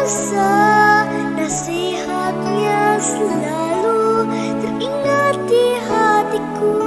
masa, nasihatnya selalu teringat di hatiku.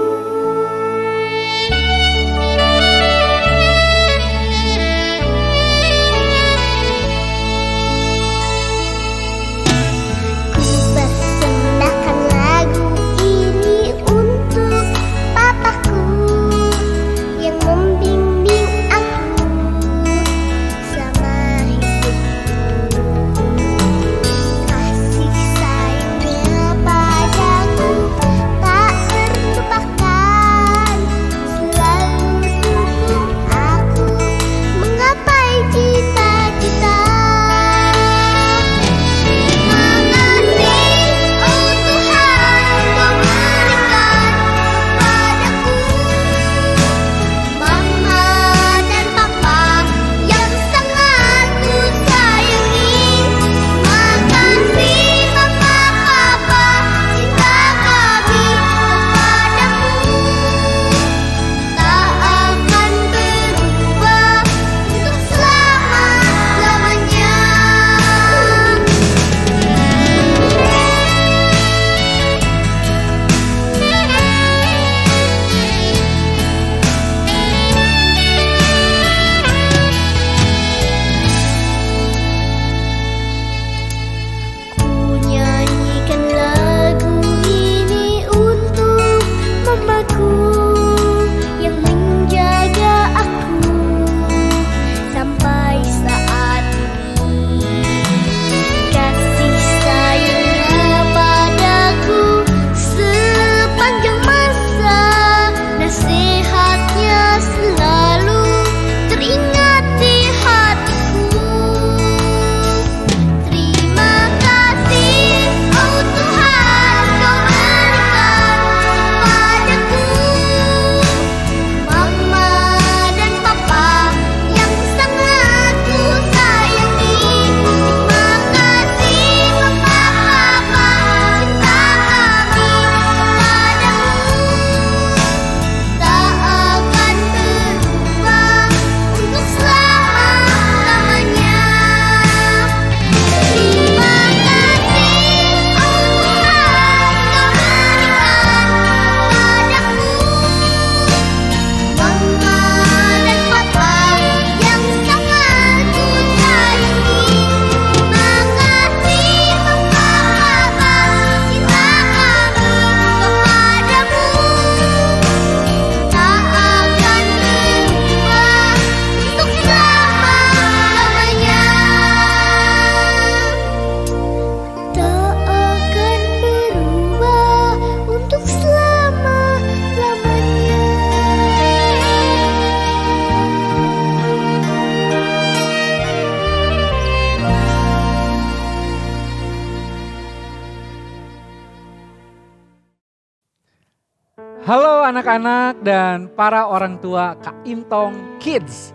Halo anak-anak dan para orang tua Kak Intong Kids.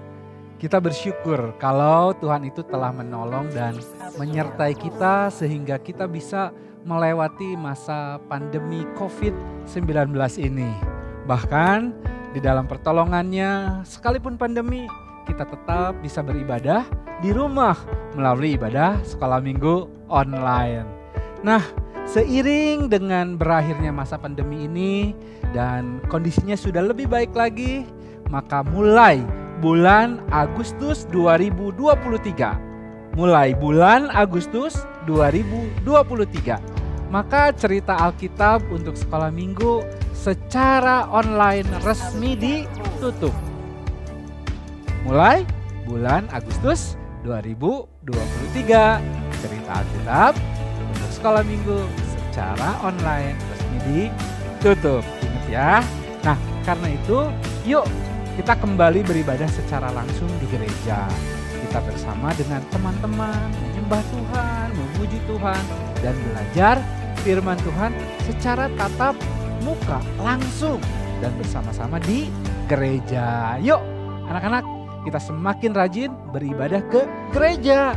Kita bersyukur kalau Tuhan itu telah menolong dan menyertai kita sehingga kita bisa melewati masa pandemi COVID-19 ini. Bahkan di dalam pertolongannya sekalipun pandemi kita tetap bisa beribadah di rumah melalui ibadah sekolah minggu online. Nah, seiring dengan berakhirnya masa pandemi ini dan kondisinya sudah lebih baik lagi, maka mulai bulan Agustus 2023, maka cerita Alkitab untuk sekolah minggu secara online resmi ditutup. Mulai bulan Agustus 2023, cerita Alkitab untuk sekolah minggu secara online resmi ditutup. Ingat ya. Nah, karena itu yuk kita kembali beribadah secara langsung di gereja. Kita bersama dengan teman-teman menyembah Tuhan, memuji Tuhan, dan belajar firman Tuhan secara tatap muka langsung dan bersama-sama di gereja. Yuk anak-anak, kita semakin rajin beribadah ke gereja.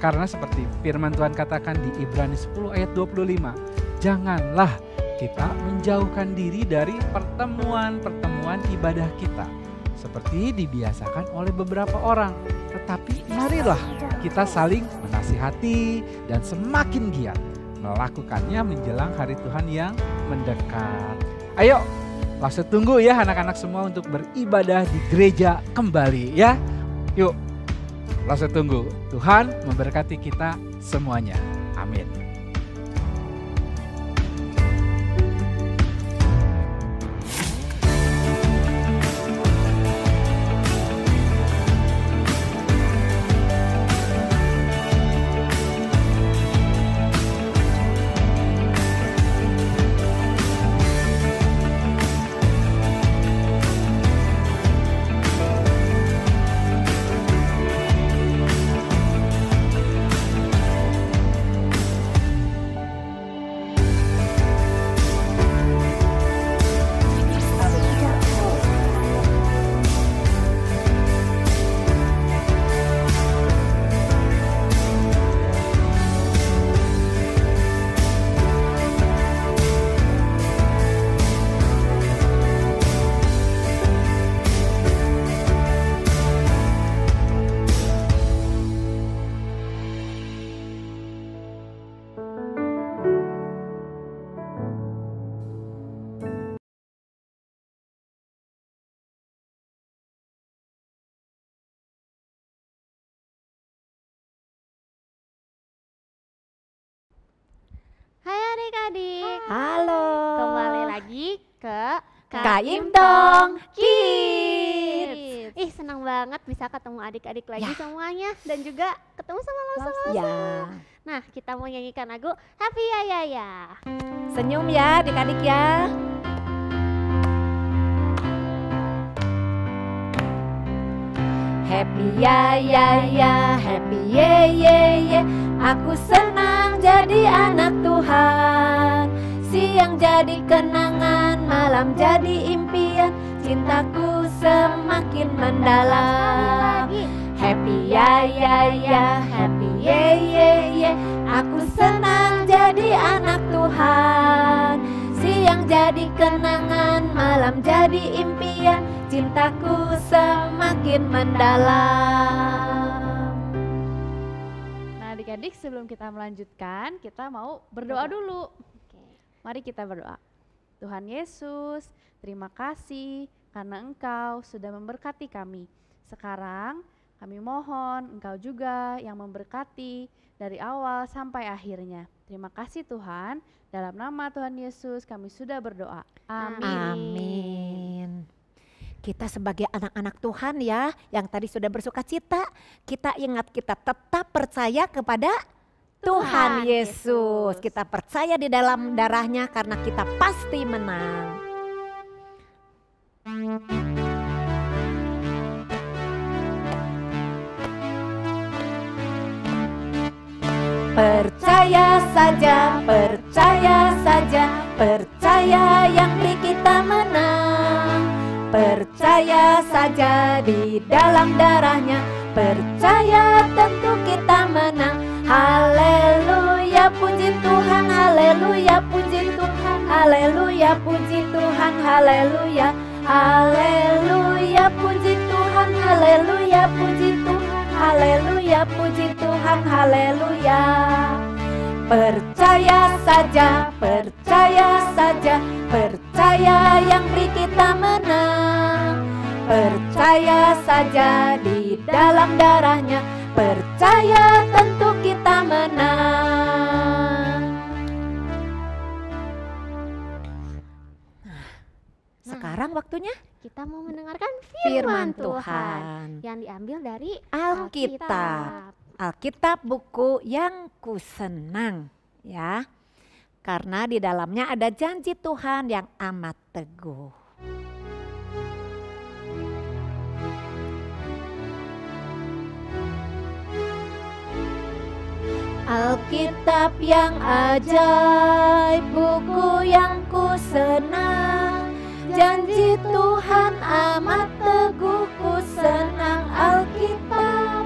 Karena seperti firman Tuhan katakan di Ibrani 10 ayat 25, janganlah kita menjauhkan diri dari pertemuan-pertemuan ibadah kita seperti dibiasakan oleh beberapa orang, Tetapi marilah kita saling menasihati dan semakin giat melakukannya menjelang hari Tuhan yang mendekat. Ayo, langsung tunggu ya anak-anak semua untuk beribadah di gereja kembali ya. Yuk, langsung tunggu. Tuhan memberkati kita semuanya. Amin. Hai adik-adik, Halo. kembali lagi ke Kaim Dong Kids. Ih, senang banget bisa ketemu adik-adik lagi Ya. semuanya dan juga ketemu sama Lala. Ya. Nah, kita mau nyanyikan lagu Happy Ya Ya Ya. Senyum ya adik-adik ya. Happy ya ya ya, happy ye ye ye. Aku senang jadi anak Tuhan. Siang jadi kenangan, malam jadi impian. Cintaku semakin mendalam. Happy ya ya ya, happy ye ye ye. Aku senang jadi anak Tuhan. Siang jadi kenangan, malam jadi impian. Cintaku semakin mendalam. Nah adik-adik, sebelum kita melanjutkan, kita mau berdoa dulu. Mari kita berdoa. Tuhan Yesus, terima kasih karena Engkau sudah memberkati kami. Sekarang kami mohon Engkau juga yang memberkati dari awal sampai akhirnya. Terima kasih Tuhan, dalam nama Tuhan Yesus kami sudah berdoa. Amin. Amin. Kita sebagai anak-anak Tuhan ya, yang tadi sudah bersuka cita, kita ingat kita tetap percaya kepada Tuhan Yesus. Kita percaya di dalam darahnya karena kita pasti menang. Percaya saja, percaya saja, percaya yang beri kita menang. Percaya saja di dalam darahnya, percaya tentu kita menang. Haleluya, puji Tuhan, haleluya, puji Tuhan, haleluya, puji Tuhan, haleluya. Haleluya, puji Tuhan, haleluya, puji Tuhan, haleluya, puji Tuhan, haleluya. Percaya saja, percaya saja, percaya yang beri kita menang. Percaya saja di dalam darahnya, percaya tentu kita menang. Sekarang waktunya Kita mau mendengarkan firman firman Tuhan Tuhan. yang diambil dari Alkitab. Alkitab buku yang kusenang ya. Karena di dalamnya ada janji Tuhan yang amat teguh. Alkitab yang ajaib, buku yang kusenang. Janji Tuhan amat teguh, ku senang Alkitab.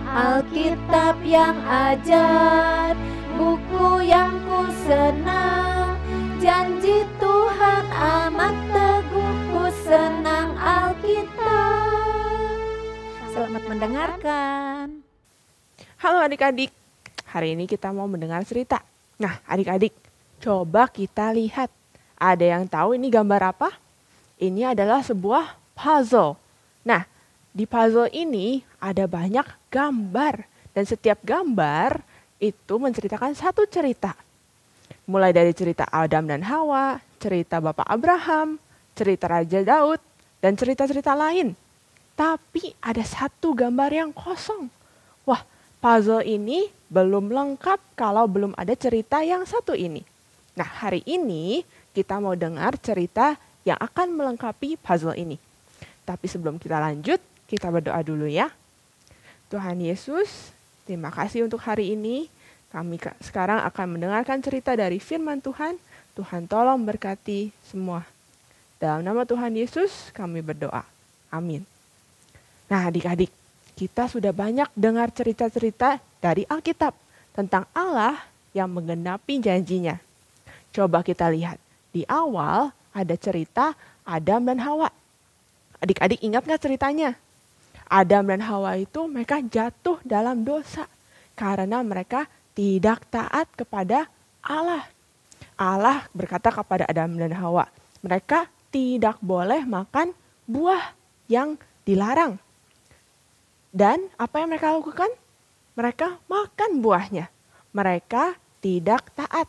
Alkitab yang ajaib, buku yang ku senang. Janji Tuhan amat teguh, ku senang Alkitab. Selamat mendengarkan. Halo adik-adik, hari ini kita mau mendengar cerita. Nah adik-adik, coba kita lihat. Ada yang tahu ini gambar apa? Ini adalah sebuah puzzle. Nah, di puzzle ini ada banyak gambar. Dan setiap gambar itu menceritakan satu cerita. Mulai dari cerita Adam dan Hawa, cerita Bapak Abraham, cerita Raja Daud, dan cerita-cerita lain. Tapi ada satu gambar yang kosong. Wah, puzzle ini belum lengkap kalau belum ada cerita yang satu ini. Nah, hari ini kita mau dengar cerita yang akan melengkapi puzzle ini. Tapi sebelum kita lanjut, kita berdoa dulu ya. Tuhan Yesus, terima kasih untuk hari ini. Kami sekarang akan mendengarkan cerita dari firman Tuhan. Tuhan tolong berkati semua. Dalam nama Tuhan Yesus kami berdoa. Amin. Nah adik-adik, kita sudah banyak dengar cerita-cerita dari Alkitab tentang Allah yang menggenapi janjinya. Coba kita lihat. Di awal ada cerita Adam dan Hawa. Adik-adik ingat gak ceritanya? Adam dan Hawa itu mereka jatuh dalam dosa karena mereka tidak taat kepada Allah. Allah berkata kepada Adam dan Hawa, mereka tidak boleh makan buah yang dilarang. Dan apa yang mereka lakukan? Mereka makan buahnya. Mereka tidak taat.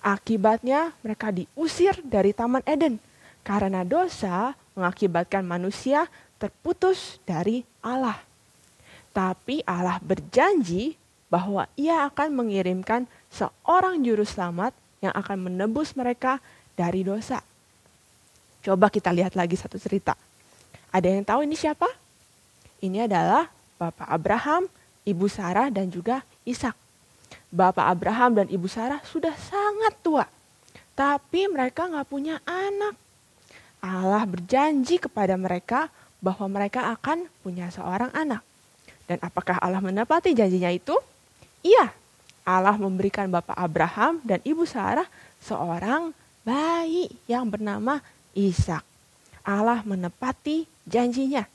Akibatnya mereka diusir dari Taman Eden. Karena dosa mengakibatkan manusia terputus dari Allah. Tapi Allah berjanji bahwa Ia akan mengirimkan seorang juru selamat yang akan menebus mereka dari dosa. Coba kita lihat lagi satu cerita. Ada yang tahu ini siapa? Ini adalah Bapak Abraham, Ibu Sarah, dan juga Ishak. Bapak Abraham dan Ibu Sarah sudah sangat tua. Tapi mereka nggak punya anak. Allah berjanji kepada mereka bahwa mereka akan punya seorang anak. Dan apakah Allah menepati janjinya itu? Iya, Allah memberikan Bapak Abraham dan Ibu Sarah seorang bayi yang bernama Ishak. Allah menepati janjinya.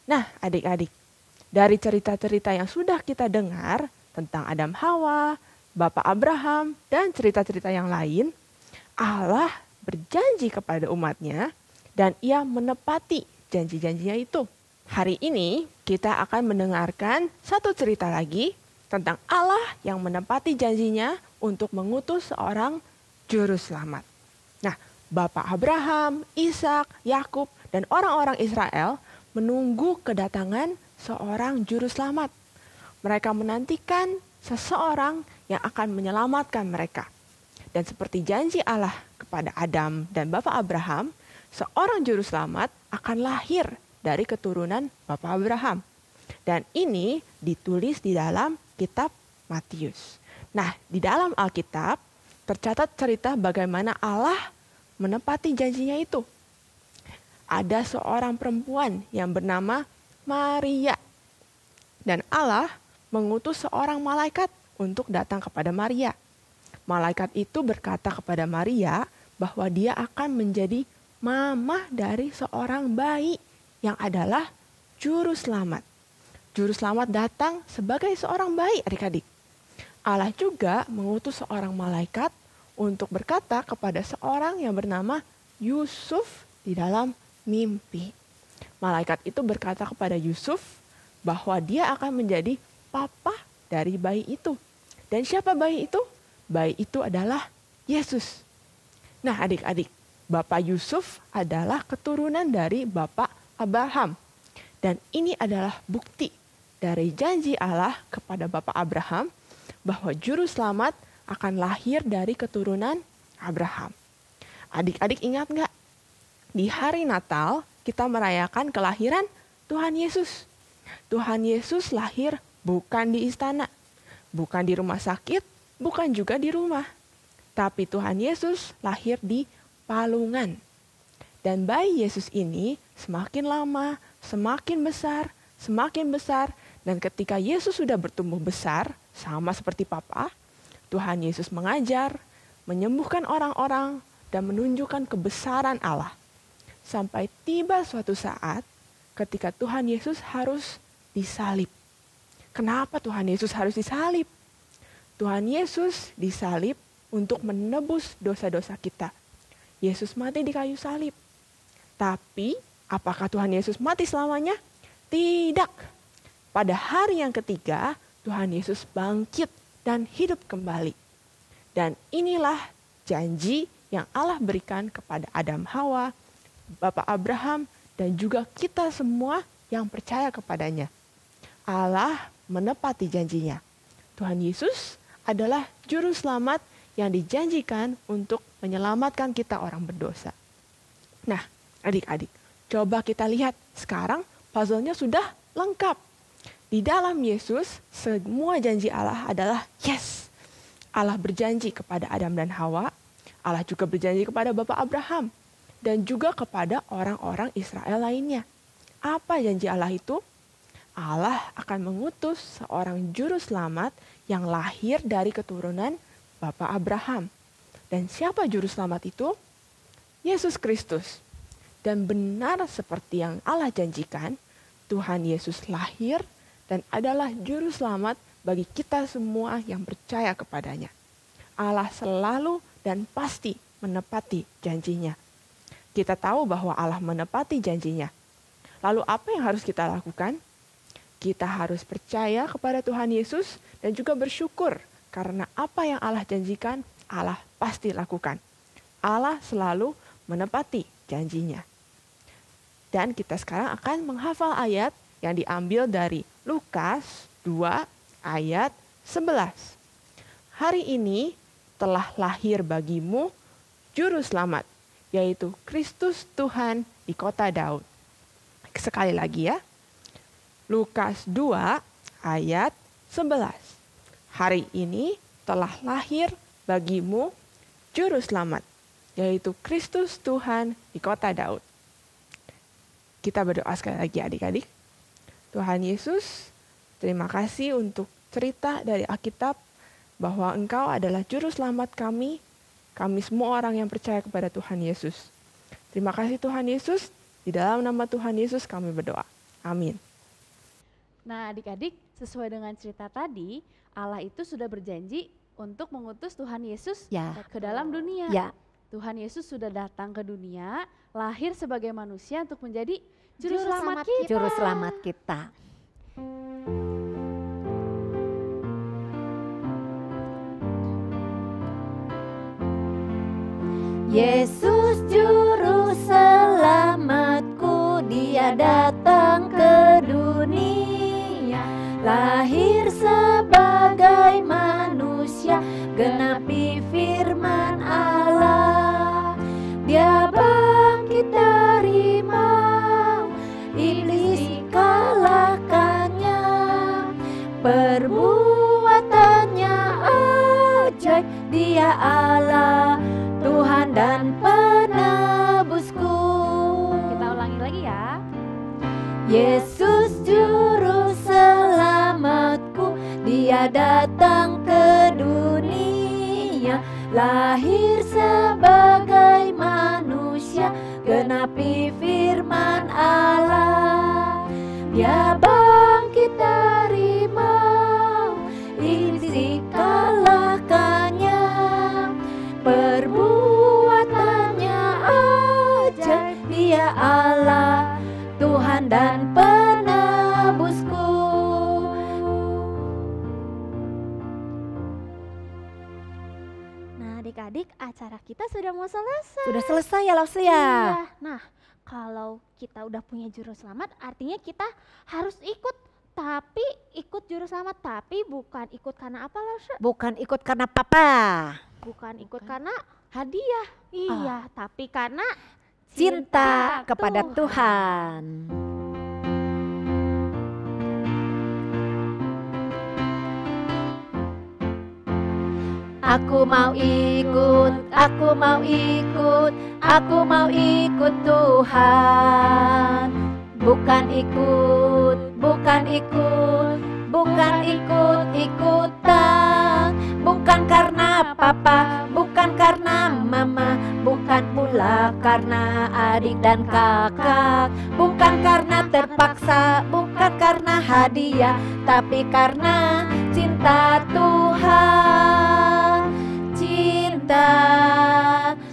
Nah adik-adik, dari cerita-cerita yang sudah kita dengar tentang Adam Hawa, Bapak Abraham, dan cerita-cerita yang lain, Allah berjanji kepada umatnya dan Ia menepati janji-janjinya itu. Hari ini kita akan mendengarkan satu cerita lagi tentang Allah yang menepati janjinya untuk mengutus seorang juru selamat. Nah, Bapak Abraham, Ishak, Yakub, dan orang-orang Israel menunggu kedatangan seorang juru selamat. Mereka menantikan seseorang yang akan menyelamatkan mereka. Dan seperti janji Allah kepada Adam dan Bapak Abraham, seorang juru selamat akan lahir dari keturunan Bapak Abraham. Dan ini ditulis di dalam kitab Matius. Nah, di dalam Alkitab tercatat cerita bagaimana Allah menepati janjinya itu. Ada seorang perempuan yang bernama Maria. Dan Allah mengutus seorang malaikat untuk datang kepada Maria. Malaikat itu berkata kepada Maria bahwa dia akan menjadi mamah dari seorang bayi yang adalah juru selamat. Juru selamat datang sebagai seorang bayi, adik-adik. Allah juga mengutus seorang malaikat untuk berkata kepada seorang yang bernama Yusuf di dalam mimpi. Malaikat itu berkata kepada Yusuf bahwa dia akan menjadi papa dari bayi itu. Dan siapa bayi itu? Bayi itu adalah Yesus. Nah adik-adik, Bapak Yusuf adalah keturunan dari Bapak Abraham. Dan ini adalah bukti dari janji Allah kepada Bapak Abraham bahwa juru selamat akan lahir dari keturunan Abraham. Adik-adik ingat nggak? Di hari Natal kita merayakan kelahiran Tuhan Yesus. Tuhan Yesus lahir bukan di istana, bukan di rumah sakit, bukan juga di rumah. Tapi Tuhan Yesus lahir di palungan. Dan bayi Yesus ini semakin lama, semakin besar, dan ketika Yesus sudah bertumbuh besar, sama seperti Papa, Tuhan Yesus mengajar, menyembuhkan orang-orang, dan menunjukkan kebesaran Allah. Sampai tiba suatu saat, ketika Tuhan Yesus harus disalib. Kenapa Tuhan Yesus harus disalib? Tuhan Yesus disalib untuk menebus dosa-dosa kita. Yesus mati di kayu salib. Tapi apakah Tuhan Yesus mati selamanya? Tidak. Pada hari yang ketiga, Tuhan Yesus bangkit dan hidup kembali. Dan inilah janji yang Allah berikan kepada Adam Hawa, Bapak Abraham, dan juga kita semua yang percaya kepadanya. Allah menepati janjinya. Tuhan Yesus adalah juru selamat yang dijanjikan untuk menyelamatkan kita orang berdosa. Nah, adik-adik, coba kita lihat sekarang puzzle-nya sudah lengkap. Di dalam Yesus, semua janji Allah adalah yes. Allah berjanji kepada Adam dan Hawa, Allah juga berjanji kepada Bapak Abraham, dan juga kepada orang-orang Israel lainnya. Apa janji Allah itu? Allah akan mengutus seorang juru selamat yang lahir dari keturunan Bapak Abraham. Dan siapa juru selamat itu? Yesus Kristus. Dan benar seperti yang Allah janjikan, Tuhan Yesus lahir dan adalah juru selamat bagi kita semua yang percaya kepadanya. Allah selalu dan pasti menepati janjinya. Kita tahu bahwa Allah menepati janjinya. Lalu apa yang harus kita lakukan? Kita harus percaya kepada Tuhan Yesus dan juga bersyukur karena apa yang Allah janjikan, Allah pasti lakukan. Allah selalu menepati janjinya. Dan kita sekarang akan menghafal ayat yang diambil dari Lukas 2 ayat 11. Hari ini telah lahir bagimu juru selamat, yaitu Kristus Tuhan di kota Daud. Sekali lagi ya. Lukas 2 ayat 11. Hari ini telah lahir bagimu juru selamat, yaitu Kristus Tuhan di kota Daud. Kita berdoa sekali lagi adik-adik. Tuhan Yesus, terima kasih untuk cerita dari Alkitab bahwa Engkau adalah juru selamat kami semua orang yang percaya kepada Tuhan Yesus. Terima kasih Tuhan Yesus, di dalam nama Tuhan Yesus kami berdoa. Amin. Nah adik-adik, sesuai dengan cerita tadi, Allah itu sudah berjanji untuk mengutus Tuhan Yesus ke dalam dunia. Ya. Tuhan Yesus sudah datang ke dunia, lahir sebagai manusia untuk menjadi juru selamat kita. Juru selamat kita. Yesus juru selamatku, Dia datang ke dunia, lahir sebagai manusia, genapi firman Allah. Dia bangkit dari maut, iblis kalahkannya, perbuatannya ajaib. Dia Allah, Tuhan dan penebusku. Kita ulangi lagi ya. Yesus juru selamatku, Dia datang ke dunia, lahir sebagai manusia, genapi firman Allah. Dia bangkit dari maut, iblis kalahkannya, perbuatannya ajaib. Dia Allah, Tuhan dan penebusku. Nah adik-adik, acara kita sudah mau selesai. Sudah selesai ya Lausia? Iya. Nah kalau kita udah punya juru selamat, artinya kita harus ikut. Tapi ikut juru selamat, tapi bukan ikut karena apa Lausia? Bukan ikut karena papa. Bukan ikut karena hadiah. Iya, tapi karena Cinta kepada Tuhan. Aku mau ikut, aku mau ikut, aku mau ikut Tuhan. Bukan ikut, bukan ikut, bukan ikut-ikutan. Bukan karena papa, bukan karena mama, bukan pula pula karena adik dan kakak, bukan karena terpaksa, bukan karena hadiah, tapi karena cinta Tuhan. Cinta,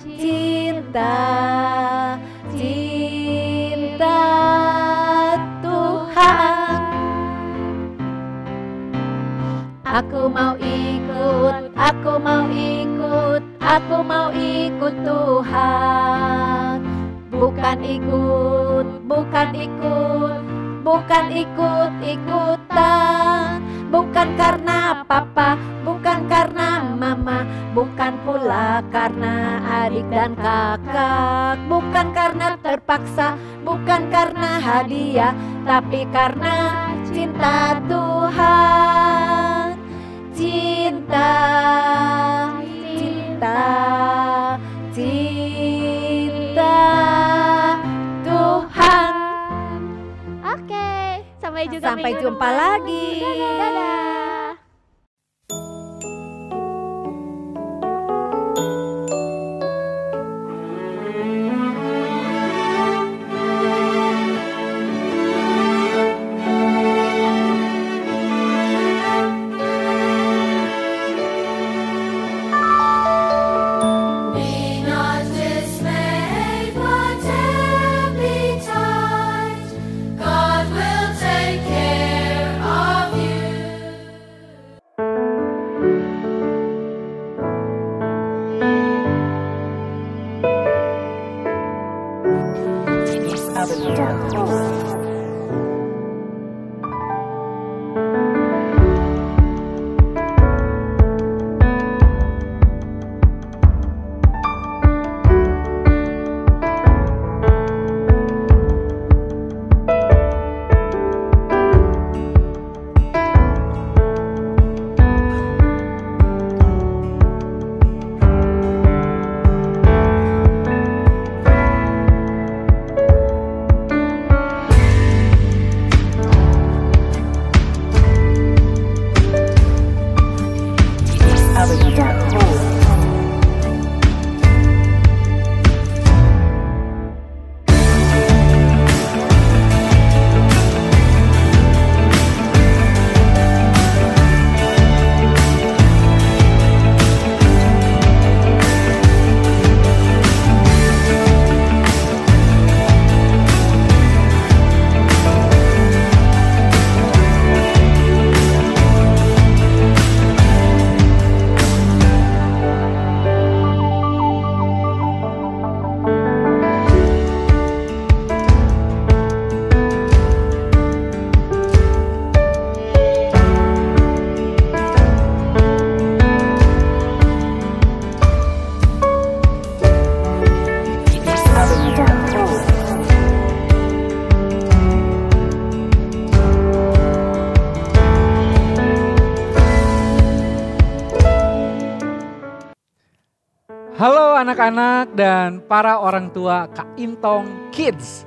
cinta, cinta Tuhan. Aku mau ikut, aku mau ikut, aku mau ikut Tuhan. Bukan ikut, bukan ikut, bukan ikut-ikutan. Bukan karena papa, bukan karena mama, bukan pula karena adik dan kakak, bukan karena terpaksa, bukan karena hadiah, tapi karena cinta Tuhan. Cinta, cinta, cinta Tuhan. Oke, sampai juga Sampai minggu jumpa depan. lagi. Dadah. Be not dismayed, whatever betide, God will take care of you. Halo anak-anak dan para orang tua Kak Intong Kids.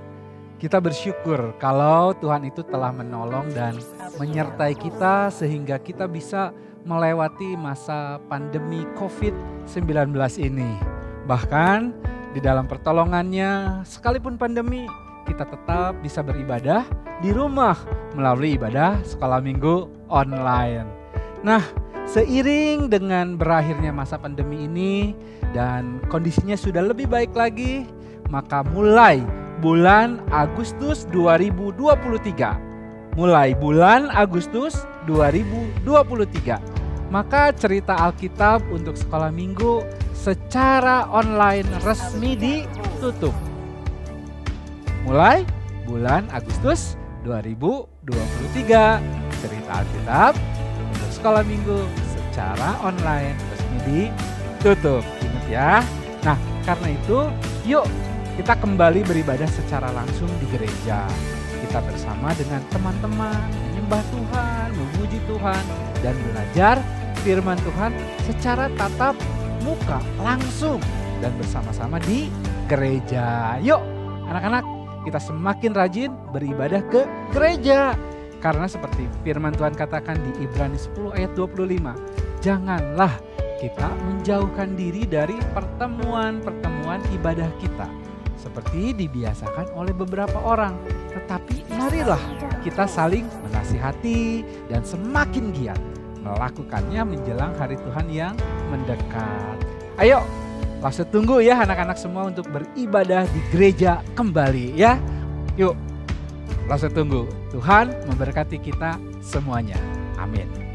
Kita bersyukur kalau Tuhan itu telah menolong dan menyertai kita sehingga kita bisa melewati masa pandemi COVID-19 ini. Bahkan di dalam pertolongannya sekalipun pandemi kita tetap bisa beribadah di rumah melalui ibadah sekolah minggu online. Nah, seiring dengan berakhirnya masa pandemi ini dan kondisinya sudah lebih baik lagi, maka mulai bulan Agustus 2023, mulai bulan Agustus 2023, maka cerita Alkitab untuk sekolah minggu secara online resmi ditutup. Mulai bulan Agustus 2023, cerita Alkitab untuk sekolah minggu secara online resmi ditutup. Ingat ya. Nah, karena itu yuk kita kembali beribadah secara langsung di gereja. Kita bersama dengan teman-teman menyembah Tuhan, memuji Tuhan, dan belajar firman Tuhan secara tatap muka langsung dan bersama-sama di gereja. Yuk anak-anak, kita semakin rajin beribadah ke gereja. Karena seperti firman Tuhan katakan di Ibrani 10 ayat 25, janganlah kita menjauhkan diri dari pertemuan-pertemuan ibadah kita seperti dibiasakan oleh beberapa orang. Tetapi marilah kita saling menasihati dan semakin giat melakukannya menjelang hari Tuhan yang mendekat. Ayo, langsung tunggu ya anak-anak semua untuk beribadah di gereja kembali ya. Yuk, langsung tunggu. Tuhan memberkati kita semuanya. Amin.